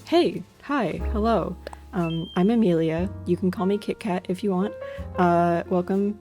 Hey, hi, hello. I'm Amelia. You can call me Kit Kat if you want. Welcome.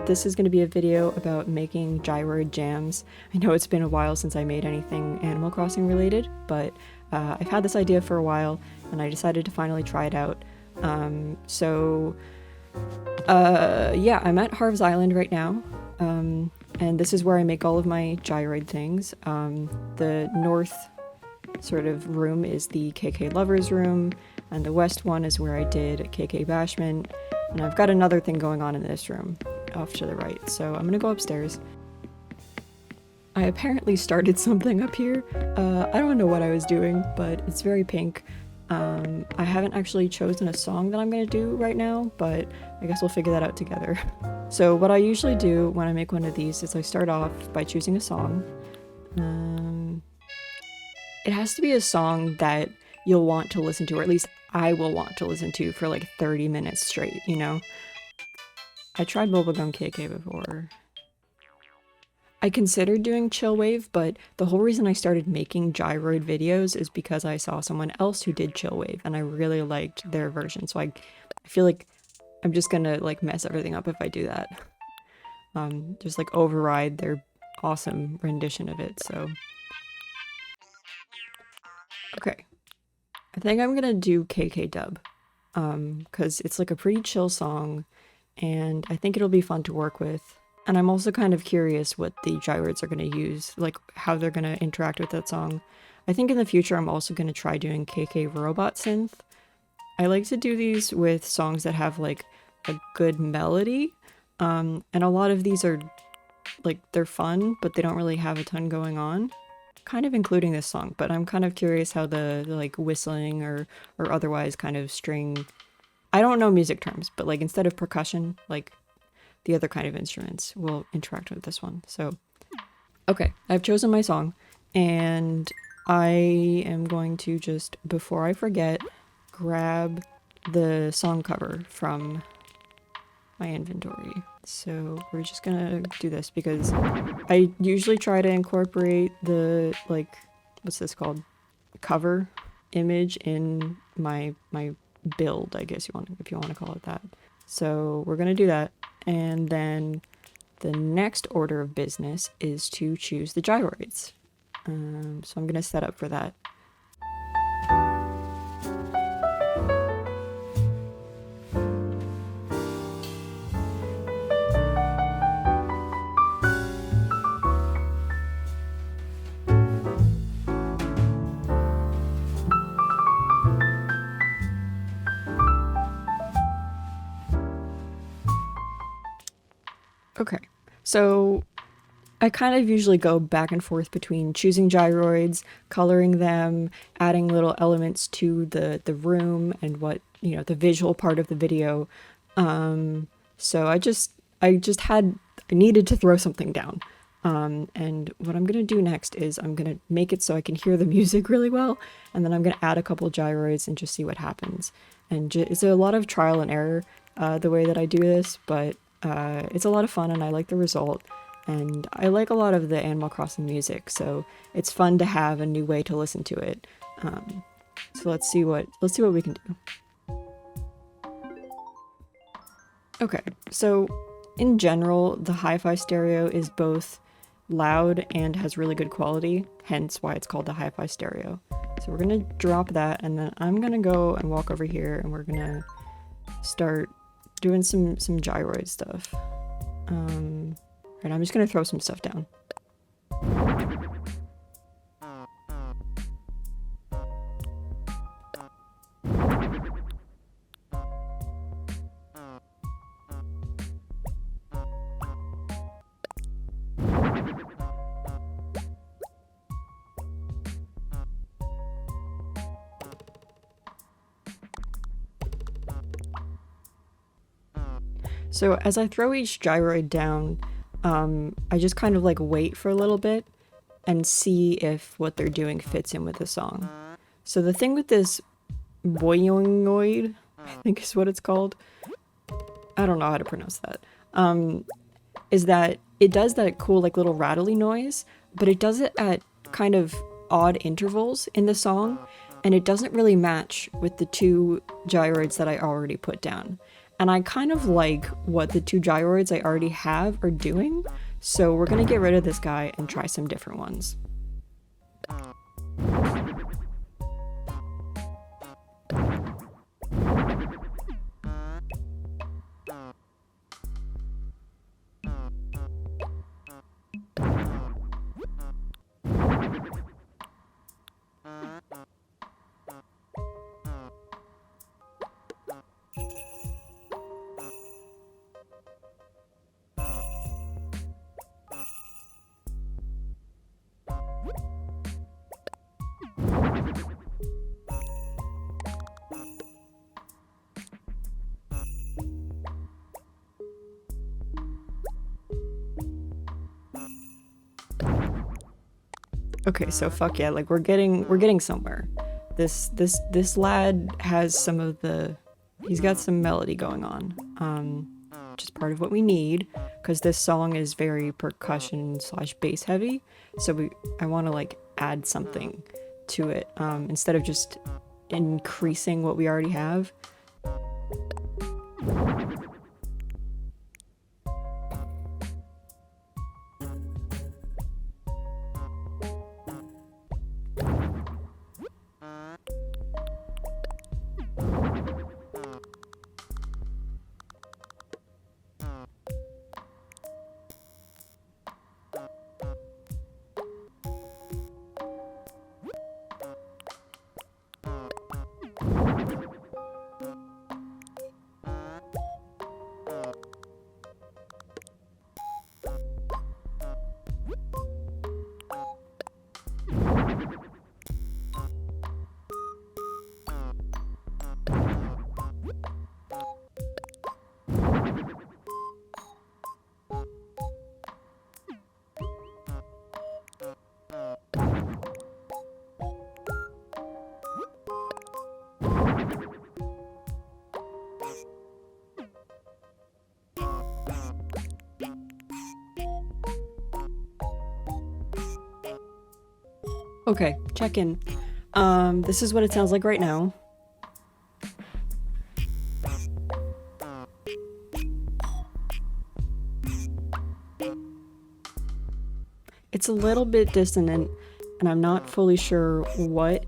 This is going to be a video about making Gyroid Jams. I know it's been a while since I made anything Animal Crossing related, but I've had this idea for a while, and I decided to finally try it out. Yeah, I'm at Harv's Island right now, and this is where I make all of my gyroid things. The north sort of room is the KK Lovers room, and the west one is where I did KK Bashment, and I've got another thing going on in this room off to the right, so I'm gonna go upstairs. I apparently started something up here. I don't know what I was doing, but it's very pink. I haven't actually chosen a song that I'm gonna do right now, but I guess we'll figure that out together. So what I usually do when I make one of these is I start off by choosing a song. It has to be a song that you'll want to listen to, or at least I will want to listen to for like 30 minutes straight, you know? I tried Bubblegum KK before. I considered doing Chill Wave, but the whole reason I started making gyroid videos is because I saw someone else who did Chill Wave, and I really liked their version, so I feel like I'm just gonna like mess everything up if I do that. Just like override their awesome rendition of it, so. Okay. I think I'm gonna do KK Dub, because it's like a pretty chill song, and I think it'll be fun to work with. And I'm also kind of curious what the gyroids are going to use, like how they're going to interact with that song. I think in the future I'm also going to try doing KK Robot Synth. I like to do these with songs that have like a good melody, and a lot of these are like, they're fun, but they don't really have a ton going on. Kind of including this song, but I'm kind of curious how the like whistling or otherwise kind of string, I don't know music terms, but like instead of percussion, like the other kind of instruments will interact with this one. So, okay, I've chosen my song, and I am going to just, before I forget, grab the song cover from my inventory. So we're just gonna do this because I usually try to incorporate the, like, what's this called? Cover image in my build, I guess if you want to call it that. So we're gonna do that. And then the next order of business is to choose the gyroids. So I'm gonna set up for that. Okay, so I kind of usually go back and forth between choosing gyroids, coloring them, adding little elements to the room and what, you know, the visual part of the video. So I needed to throw something down. And what I'm gonna do next is I'm gonna make it so I can hear the music really well, and then I'm gonna add a couple gyroids and just see what happens. And it's a lot of trial and error, the way that I do this, but it's a lot of fun and I like the result. And I like a lot of the Animal Crossing music, so it's fun to have a new way to listen to it. So let's see what we can do. Okay, so in general, the hi-fi stereo is both loud and has really good quality, hence why it's called the hi-fi stereo. So we're gonna drop that, and then I'm gonna go and walk over here, and we're gonna start doing some gyroid stuff. Right, I'm just gonna throw some stuff down. So as I throw each gyroid down, I just kind of like wait for a little bit and see if what they're doing fits in with the song. So the thing with this boingoid, I think is what it's called, I don't know how to pronounce that, is that it does that cool like little rattly noise, but it does it at kind of odd intervals in the song, and it doesn't really match with the two gyroids that I already put down. And I kind of like what the two gyroids I already have are doing, so we're gonna get rid of this guy and try some different ones. Okay, so fuck yeah, like we're getting somewhere. This lad has some of the, he's got some melody going on, which is part of what we need, because this song is very percussion slash bass heavy. So I want to like add something to it, instead of just increasing what we already have. Okay, check in. This is what it sounds like right now. It's a little bit dissonant, and I'm not fully sure what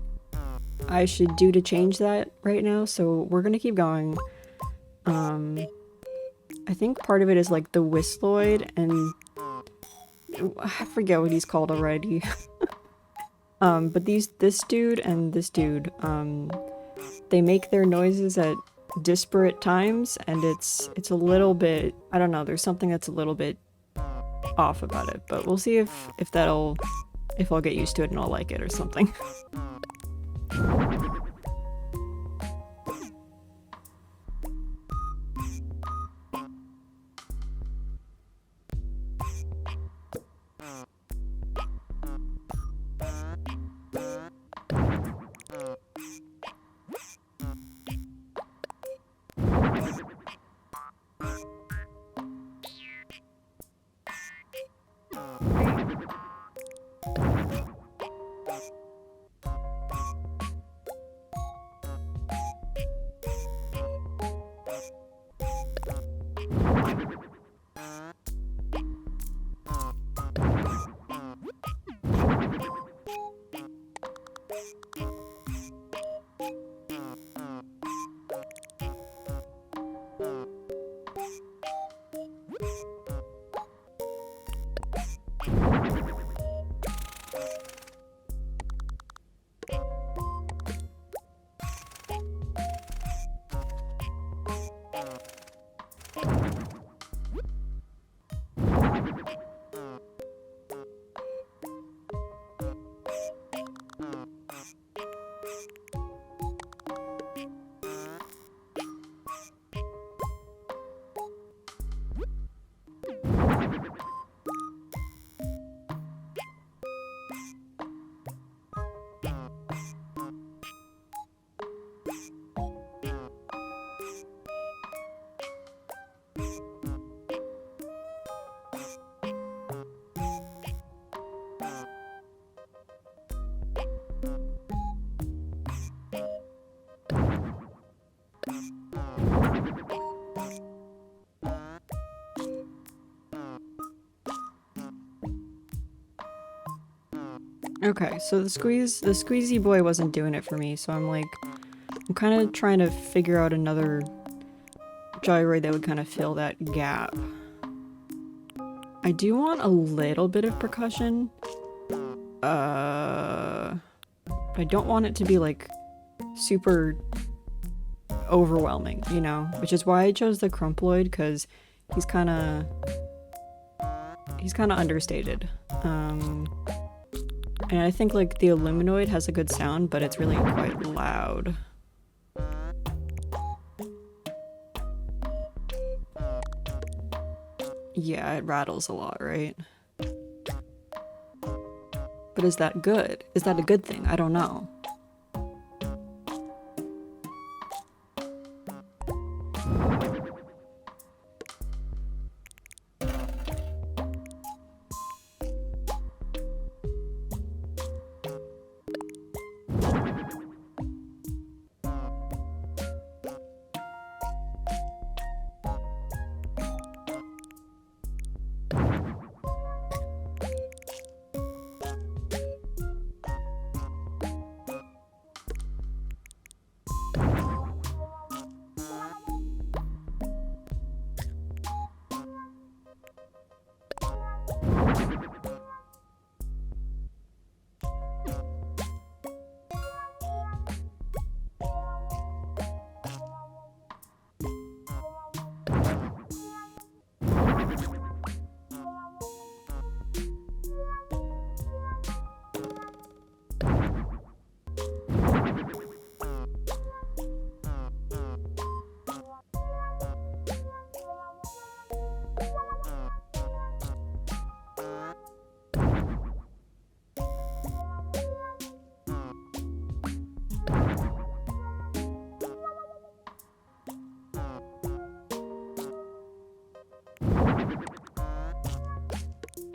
I should do to change that right now, so we're gonna keep going. I think part of it is like the whistloid, and I forget what he's called already. But this dude and this dude, they make their noises at disparate times, and it's a little bit, I don't know, there's something that's a little bit off about it, but we'll see if I'll get used to it and I'll like it or something. Okay, so the squeezy boy wasn't doing it for me, so I'm kind of trying to figure out another gyroid that would kind of fill that gap. I do want a little bit of percussion. I don't want it to be like super overwhelming, you know? Which is why I chose the Crumploid, because he's kind of understated. And I think like the Illuminoid has a good sound, but it's really quite loud. Yeah, it rattles a lot, right? But is that good? Is that a good thing? I don't know.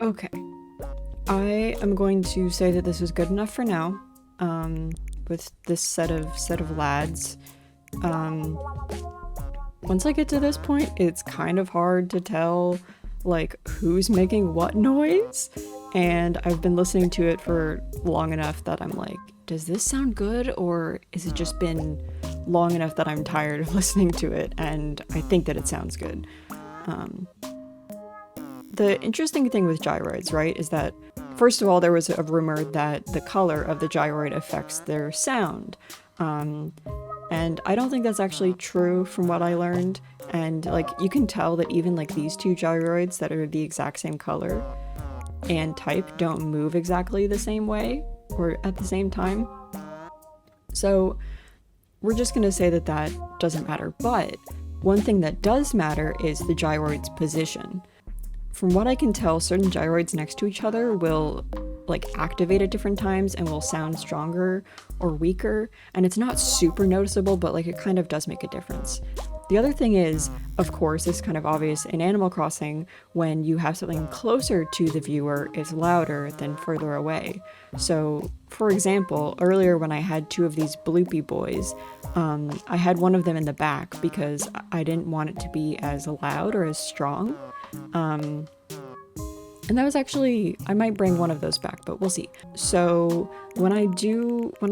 Okay. I am going to say that this is good enough for now. With this set of lads. Once I get to this point, it's kind of hard to tell like who's making what noise, and I've been listening to it for long enough that I'm like, does this sound good, or is it just been long enough that I'm tired of listening to it and I think that it sounds good. The interesting thing with gyroids, right, is that first of all, there was a rumor that the color of the gyroid affects their sound. And I don't think that's actually true from what I learned. And like, you can tell that even like these two gyroids that are the exact same color and type don't move exactly the same way or at the same time. So we're just gonna say that that doesn't matter. But one thing that does matter is the gyroid's position. From what I can tell, certain gyroids next to each other will like activate at different times and will sound stronger or weaker, and it's not super noticeable, but like it kind of does make a difference. The other thing is, of course, it's kind of obvious in Animal Crossing, when you have something closer to the viewer, it's louder than further away. So, for example, earlier when I had two of these bloopy boys, I had one of them in the back because I didn't want it to be as loud or as strong. And that was actually, I might bring one of those back, but we'll see. So when I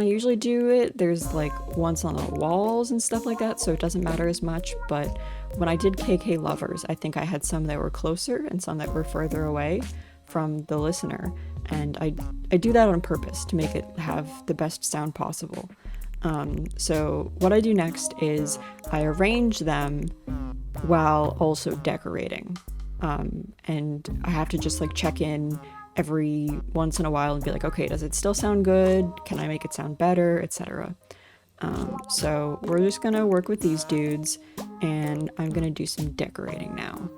usually do it, there's like ones on the walls and stuff like that, so it doesn't matter as much. But when I did KK Lovers, I think I had some that were closer and some that were further away from the listener. And I do that on purpose to make it have the best sound possible. So what I do next is I arrange them while also decorating. And I have to just like check in every once in a while and be like, okay, does it still sound good? Can I make it sound better, etc. So we're just gonna work with these dudes, and I'm gonna do some decorating now.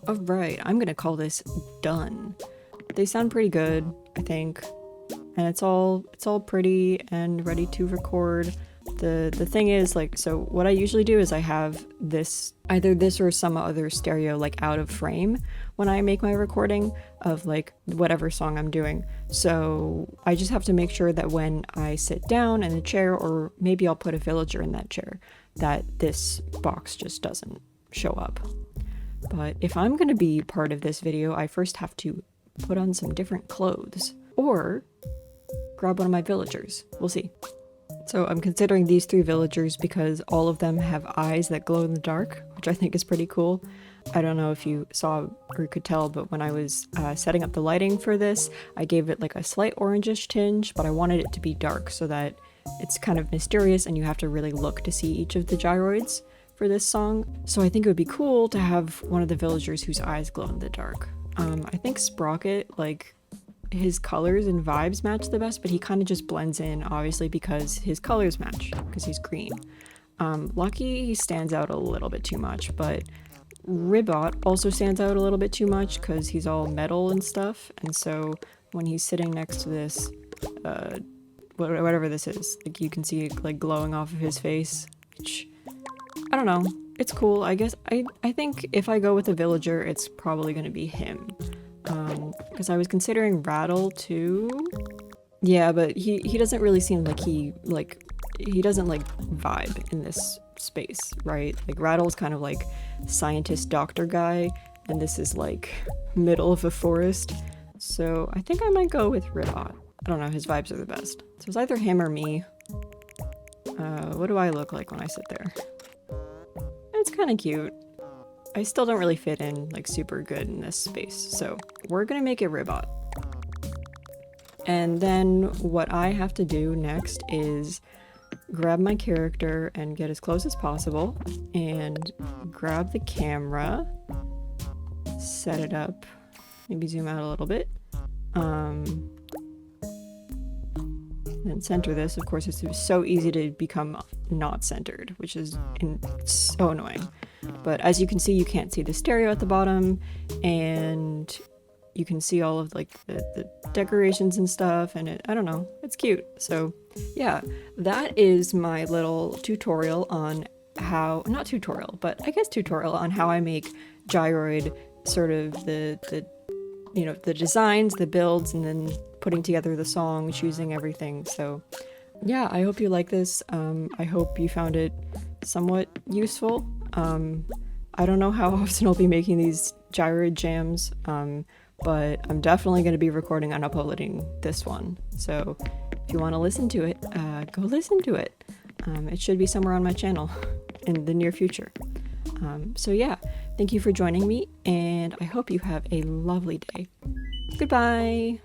Alright, I'm gonna call this done. They sound pretty good, I think. And it's all pretty and ready to record. The thing is, like, so what I usually do is I have this, either this or some other stereo like out of frame when I make my recording of like whatever song I'm doing. So I just have to make sure that when I sit down in a chair, or maybe I'll put a villager in that chair, that this box just doesn't show up. But if I'm gonna be part of this video, I first have to put on some different clothes, or grab one of my villagers. We'll see. So I'm considering these 3 villagers because all of them have eyes that glow in the dark, which I think is pretty cool. I don't know if you saw or could tell, but when I was setting up the lighting for this, I gave it like a slight orangish tinge, but I wanted it to be dark so that it's kind of mysterious and you have to really look to see each of the gyroids for this song. So I think it would be cool to have one of the villagers whose eyes glow in the dark. I think Sprocket, like, his colors and vibes match the best, but he kind of just blends in, obviously, because his colors match, because he's green. Lucky, he stands out a little bit too much, but Ribbot also stands out a little bit too much because he's all metal and stuff, and so when he's sitting next to this, whatever this is, like, you can see it like glowing off of his face, which, I don't know, it's cool. I guess I think if I go with a villager, it's probably going to be him. Because I was considering Rattle too. Yeah, but he doesn't really seem like he doesn't like vibe in this space, right? Like Rattle's kind of like scientist doctor guy, and this is like middle of a forest. So I think I might go with Ribbot. I don't know, his vibes are the best. So it's either him or me. What do I look like when I sit there? It's kind of cute. I still don't really fit in like super good in this space, so we're gonna make it Ribbot. And then what I have to do next is grab my character and get as close as possible and grab the camera, set it up, maybe zoom out a little bit, and center this. Of course, it's so easy to become not centered, which is so annoying. But as you can see, you can't see the stereo at the bottom, and you can see all of like the decorations and stuff, and I don't know, it's cute. So yeah, that is my little tutorial on how, not tutorial, but I guess tutorial on how I make Gyroid, sort of the you know, the designs, the builds, and then putting together the song, choosing everything. So yeah, I hope you like this. I hope you found it somewhat useful. I don't know how often I'll be making these Gyroid Jams, but I'm definitely going to be recording and uploading this one. So if you want to listen to it, go listen to it. It should be somewhere on my channel in the near future. So yeah, thank you for joining me, and I hope you have a lovely day. Goodbye!